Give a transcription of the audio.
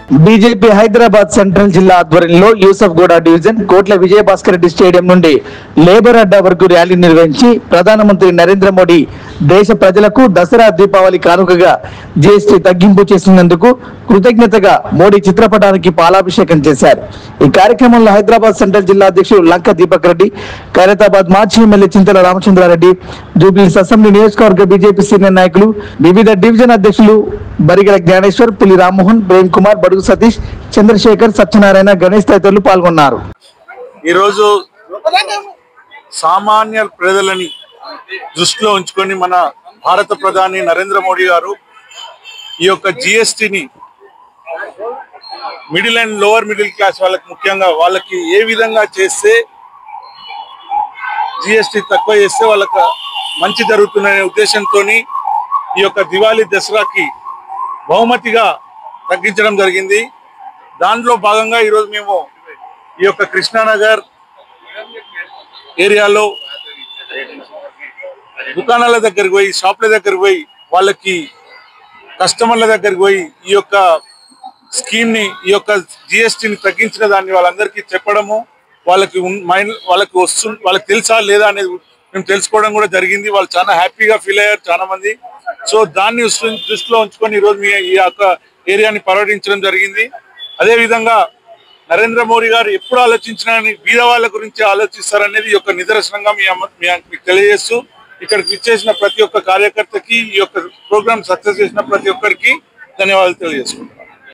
BJP Hyderabad central జిల్లా ఆధ్వర్యంలో Yousufguda division కోట్ల విజయభాస్కర్ రెడ్డి స్టేడియం నుండి లేబర్ అడ్డా వరకు ర్యాలీ నిర్వహించి ప్రధానమంత్రి నరేంద్ర మోడీ దేశ ప్రజలకు దసరా దీపావళి కానుకగా జీఎస్టీ తగ్గింపు చేసినందుకు కృతజ్ఞతగా మోడీ చిత్రపటానికి పాలాభిషేకం చేశారు। ఈ కార్యక్రమంలో హైదరాబాద్ సెంట్రల్ జిల్లా అధ్యక్షుడు లంక దీపక్ రెడ్డి, ఖైరతాబాద్ మాజీ ఎమ్మెల్యే చింతల రామచంద్రారెడ్డి, జూబ్లీహిల్స్ అసెంబ్లీ నియోజకవర్గ బీజేపీ సీనియర్ నాయకులు, వివిధ డివిజన్ అధ్యక్షులు బరిగల జ్ఞానేశ్వర్, పులి రామ్మోహన్, ప్రేమ్ కుమార్, బడుగు సతీష్, చంద్రశేఖర్, సత్యనారాయణ, గణేష్ తదితరులు పాల్గొన్నారు। ఈ రోజు సామాన్య ప్రజలని దృష్టిలో ఉంచుకొని మన భారత ప్రధాని నరేంద్ర మోడీ గారు ఈ యొక్క జీఎస్టీని middle and lower middle class వాళ్ళకి, ముఖ్యంగా వాళ్ళకి ఏ విధంగా చేస్తే జీఎస్టీ తక్కువ చేస్తే వాళ్ళకి మంచి జరుగుతుందనే ఉద్దేశంతో ఈ యొక్క దివాళీ దసరాకి బహుమతిగా తగ్గించడం జరిగింది। దాంట్లో భాగంగా ఈరోజు మేము ఈ యొక్క కృష్ణానగర్ ఏరియాలో దుకాణాల దగ్గరికి పోయి, షాపుల దగ్గరికి పోయి, వాళ్ళకి కస్టమర్ల దగ్గరికి పోయి ఈ యొక్క స్కీమ్ని, ఈ యొక్క జిఎస్టీని తగ్గించిన దాన్ని వాళ్ళందరికీ చెప్పడము, వాళ్ళకి తెలుసా లేదా అనేది మేము తెలుసుకోవడం కూడా జరిగింది। వాళ్ళు చాలా హ్యాపీగా ఫీల్ అయ్యారు చాలా మంది। సో దాన్ని దృష్టిలో ఉంచుకొని ఈరోజు ఈ యొక్క ఏరియాని పర్యటించడం జరిగింది। అదేవిధంగా నరేంద్ర మోడీ గారు ఎప్పుడు ఆలోచించినా బీద వాళ్ళ గురించి ఆలోచిస్తారనేది ఈ యొక్క నిదర్శనంగా మీకు తెలియజేస్తూ, ఇక్కడికి ఇచ్చేసిన ప్రతి ఒక్క కార్యకర్తకి, ఈ యొక్క ప్రోగ్రామ్ సక్సెస్ చేసిన ప్రతి ఒక్కరికి ధన్యవాదాలు తెలియజేసుకుంటాం।